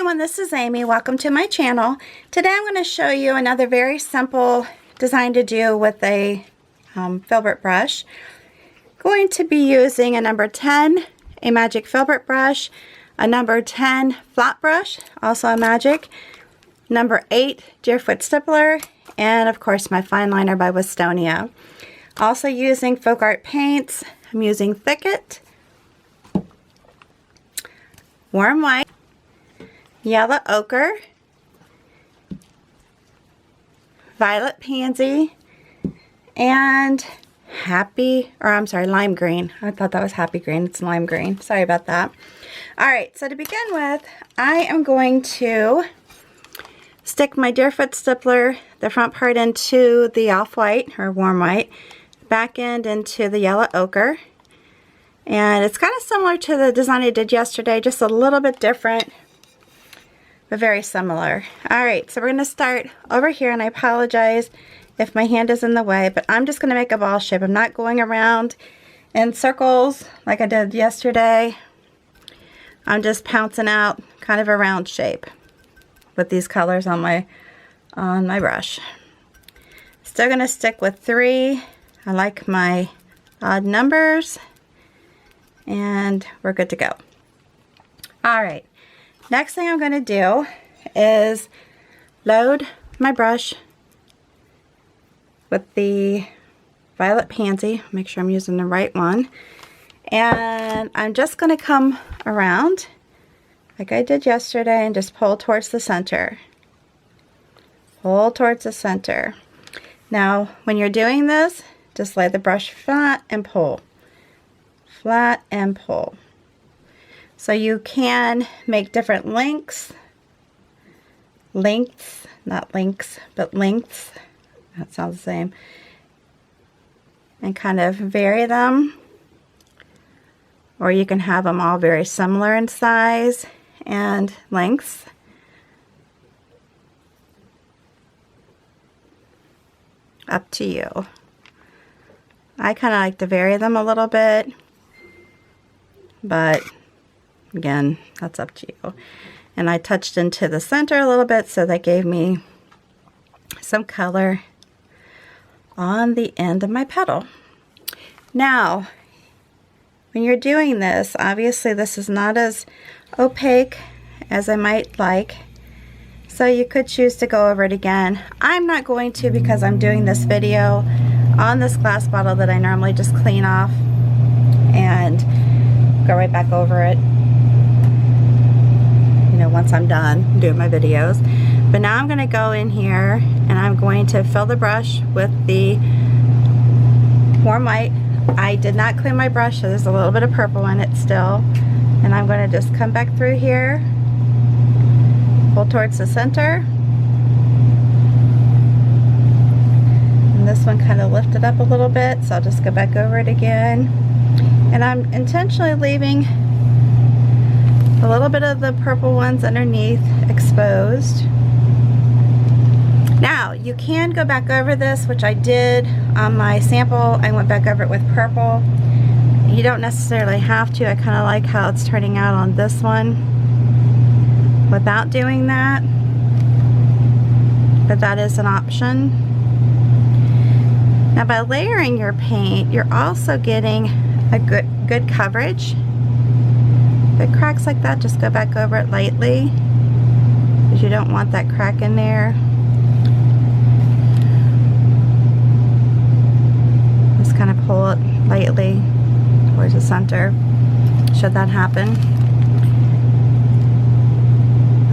everyone, this is Amy. Welcome to my channel. Today I'm going to show you another very simple design to do with a Filbert brush. Going to be using a number 10 Amagic Filbert brush, a number 10 flat brush, also Amagic, number 8 Deerfoot stippler, and of course my fine liner by Westonia. Also using FolkArt paints. I'm using Thicket, Warm White, Yellow Ochre, Violet Pansy, and Lime Green. I thought that was Happy Green. It's Lime Green. Sorry about that. Alright, so to begin with, I am going to stick my Deerfoot stippler, the front part into the off-white, or warm white, back end into the yellow ochre. And it's kind of similar to the design I did yesterday, just a little bit different, but very similar. Alright, so we're going to start over here, and I apologize if my hand is in the way, but I'm just going to make a ball shape. I'm not going around in circles like I did yesterday. I'm just pouncing out kind of a round shape with these colors on my brush. Still going to stick with 3. I like my odd numbers, and we're good to go. Alright, next thing I'm going to do is load my brush with the Violet Pansy. Make sure I'm using the right one. And I'm just going to come around like I did yesterday and just pull towards the center. Pull towards the center. Now, when you're doing this, just lay the brush flat and pull. Flat and pull. So you can make different lengths, not links, but lengths. That sounds the same. And kind of vary them. Or you can have them all very similar in size and lengths. Up to you. I kind of like to vary them a little bit, but again, that's up to you. And I touched into the center a little bit, so that gave me some color on the end of my petal. Now, when you're doing this, obviously this is not as opaque as I might like, so you could choose to go over it again. I'm not going to, because I'm doing this video on this glass bottle that I normally just clean off and go right back over it, you know, once I'm done doing my videos. But now I'm going to go in here and I'm going to fill the brush with the warm white. I did not clean my brush, so there's a little bit of purple in it still. And I'm going to just come back through here, pull towards the center. And this one kind of lifted up a little bit, so I'll just go back over it again. And I'm intentionally leaving a little bit of the purple ones underneath exposed. Now, you can go back over this, which I did on my sample. I went back over it with purple. You don't necessarily have to. I kind of like how it's turning out on this one without doing that, but that is an option. Now, by layering your paint, you're also getting a good coverage. If it cracks like that, just go back over it lightly, because you don't want that crack in there. Just kind of pull it lightly towards the center, should that happen.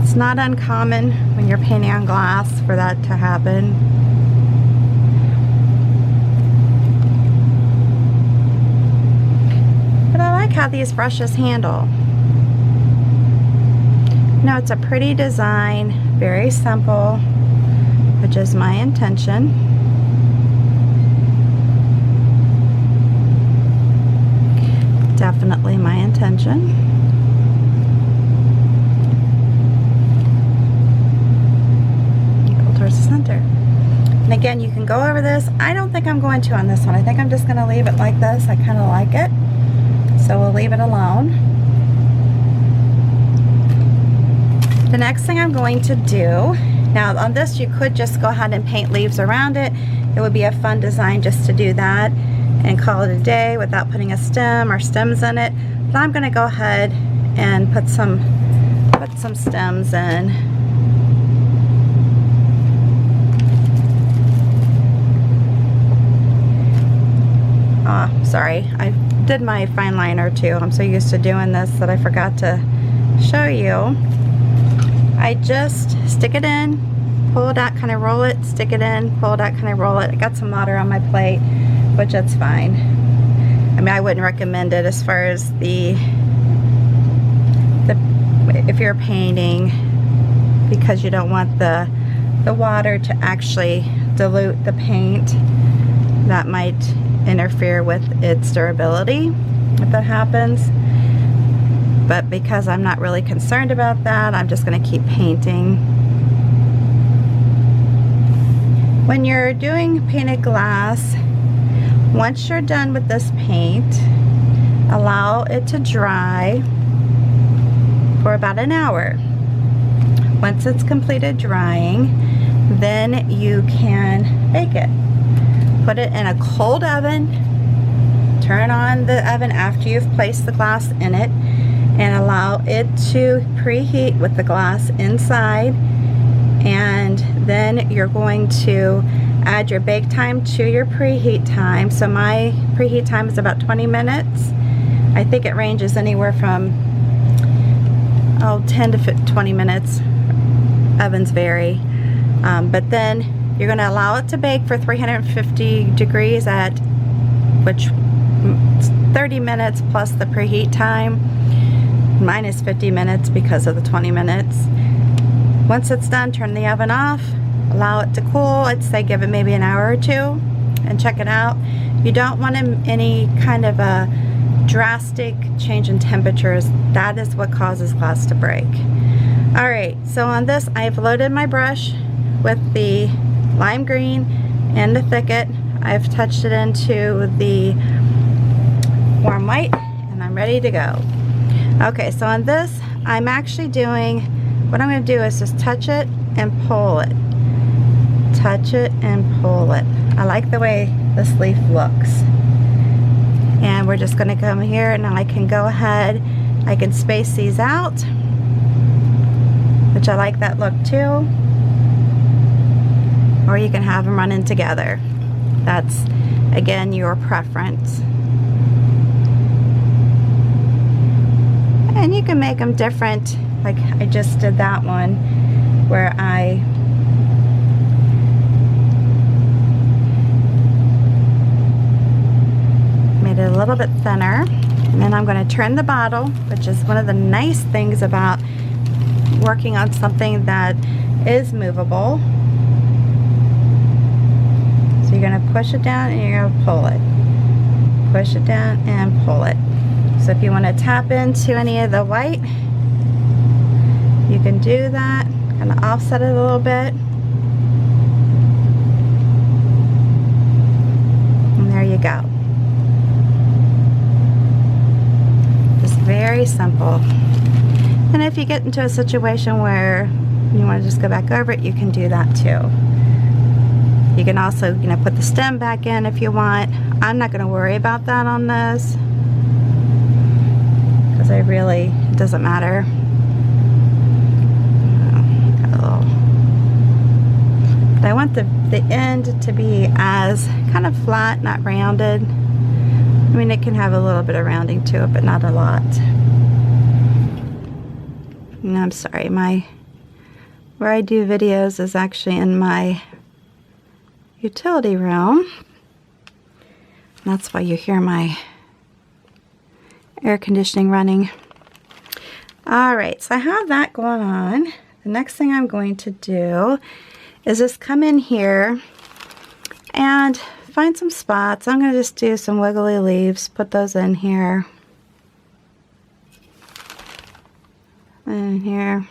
It's not uncommon when you're painting on glass for that to happen. But I like how these brushes handle. Now, it's a pretty design, very simple, which is my intention. Definitely my intention. Pull towards the center. And again, you can go over this. I don't think I'm going to on this one. I think I'm just going to leave it like this. I kind of like it. So we'll leave it alone. The next thing I'm going to do, now on this you could just go ahead and paint leaves around it. It would be a fun design just to do that and call it a day without putting a stem or stems in it. But I'm going to go ahead and put some stems in. Oh, sorry, I did my fine liner too. I'm so used to doing this that I forgot to show you. I just stick it in, pull it out, kind of roll it, stick it in, pull it out, kind of roll it. I got some water on my plate, which that's fine. I mean, I wouldn't recommend it as far as if you're painting, because you don't want the water to actually dilute the paint. That might interfere with its durability if that happens. But because I'm not really concerned about that, I'm just going to keep painting. When you're doing painted glass, once you're done with this paint, allow it to dry for about an hour. Once it's completed drying, then you can bake it. Put it in a cold oven, turn on the oven after you've placed the glass in it, and allow it to preheat with the glass inside. And then you're going to add your bake time to your preheat time. So my preheat time is about 20 minutes. I think it ranges anywhere from 10 to 20 minutes. Ovens vary. But then you're going to allow it to bake for 350 degrees at 30 minutes plus the preheat time. Mine is 50 minutes because of the 20 minutes. Once it's done, turn the oven off, allow it to cool. I'd say give it maybe an hour or two and check it out. You don't want any kind of a drastic change in temperatures. That is what causes glass to break. Alright, so on this I've loaded my brush with the lime green and the thicket. I've touched it into the warm white and I'm ready to go. Okay, so on this I'm actually doing, what I'm going to do is just touch it and pull it. Touch it and pull it. I like the way this leaf looks. And we're just going to come here and I can go ahead, I can space these out, which I like that look too. Or you can have them running together. That's, again, your preference. And you can make them different, like I just did that one where I made it a little bit thinner. And then I'm going to turn the bottle, which is one of the nice things about working on something that is movable. So you're going to push it down and you're going to pull it. Push it down and pull it. So if you want to tap into any of the white, you can do that. Kind of offset it a little bit. And there you go. Just very simple. And if you get into a situation where you want to just go back over it, you can do that too. You can also, put the stem back in if you want. I'm not going to worry about that on this, because it doesn't matter. But I want the end to be as kind of flat, not rounded. I mean, it can have a little bit of rounding to it, but not a lot. And I'm sorry, where I do videos is actually in my utility room. That's why you hear my air conditioning running. Alright, so I have that going on. The next thing I'm going to do is just come in here and find some spots. I'm going to just do some wiggly leaves, put those in here. And here.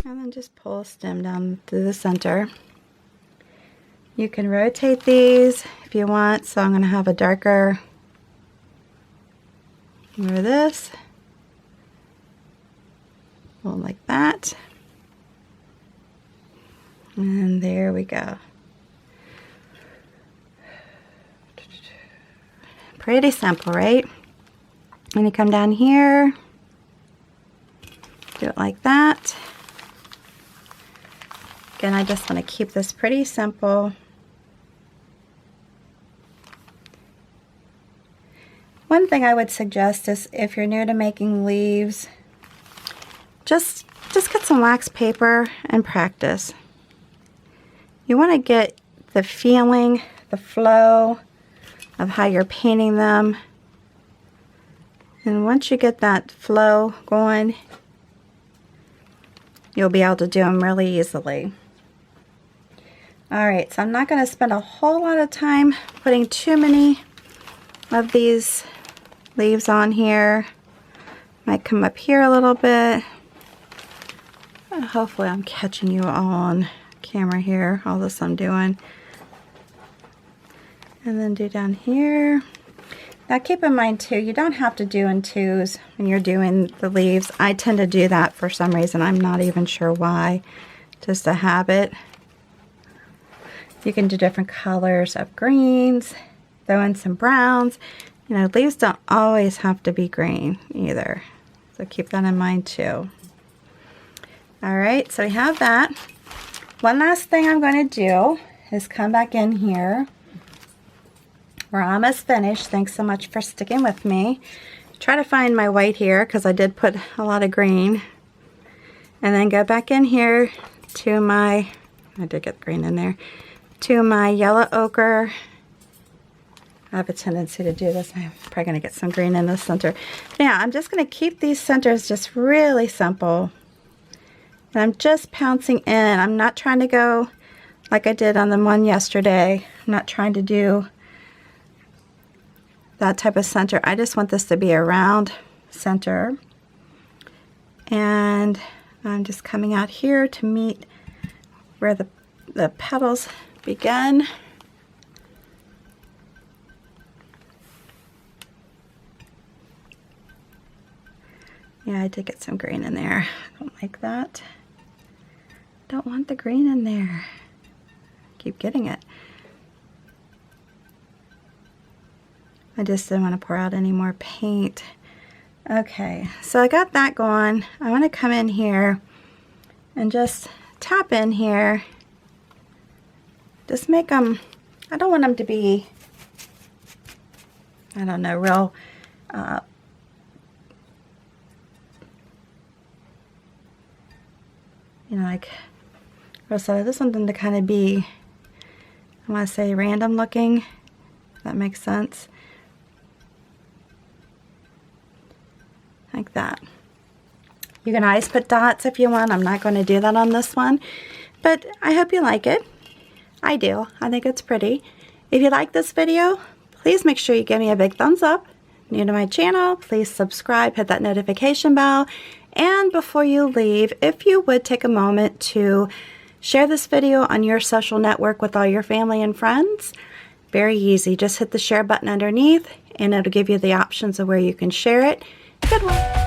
And then just pull a stem down through the center. You can rotate these if you want, so I'm going to have a darker over this. Hold like that. And there we go. Pretty simple, right? And you come down here, do it like that. Again, I just want to keep this pretty simple. One thing I would suggest is if you're new to making leaves, just get some wax paper and practice. You want to get the feeling, the flow of how you're painting them. And once you get that flow going, you'll be able to do them really easily. Alright, so I'm not going to spend a whole lot of time putting too many of these leaves on here. Might come up here a little bit. Hopefully I'm catching you all on camera here, all this I'm doing. And then do down here. Now keep in mind too, you don't have to do in twos when you're doing the leaves. I tend to do that for some reason. I'm not even sure why. Just a habit. You can do different colors of greens, throw in some browns. You know, leaves don't always have to be green either. So keep that in mind too. Alright, so we have that. One last thing I'm going to do is come back in here. We're almost finished. Thanks so much for sticking with me. Try to find my white here because I did put a lot of green. And then go back in here to my, I did get green in there, to my yellow ochre. I have a tendency to do this. I'm probably going to get some green in the center. Now, I'm just going to keep these centers just really simple. And I'm just pouncing in. I'm not trying to go like I did on the one yesterday. I'm not trying to do that type of center. I just want this to be a round center. And I'm just coming out here to meet where the petals begin. Yeah, I did get some green in there. I don't like that. Don't want the green in there. Keep getting it. I just didn't want to pour out any more paint. Okay, so I got that going. I want to come in here and just tap in here. Just make them, I don't want them to be, I don't know, real, you know, like Ressa. I just want them to kind of be, I want to say random looking, if that makes sense. Like that. You can always put dots if you want. I'm not going to do that on this one, but I hope you like it. I do. I think it's pretty. If you like this video, please make sure you give me a big thumbs up. New to my channel, please subscribe, hit that notification bell, and before you leave, if you would take a moment to share this video on your social network with all your family and friends. Very easy. Just hit the share button underneath and it'll give you the options of where you can share it. Good one.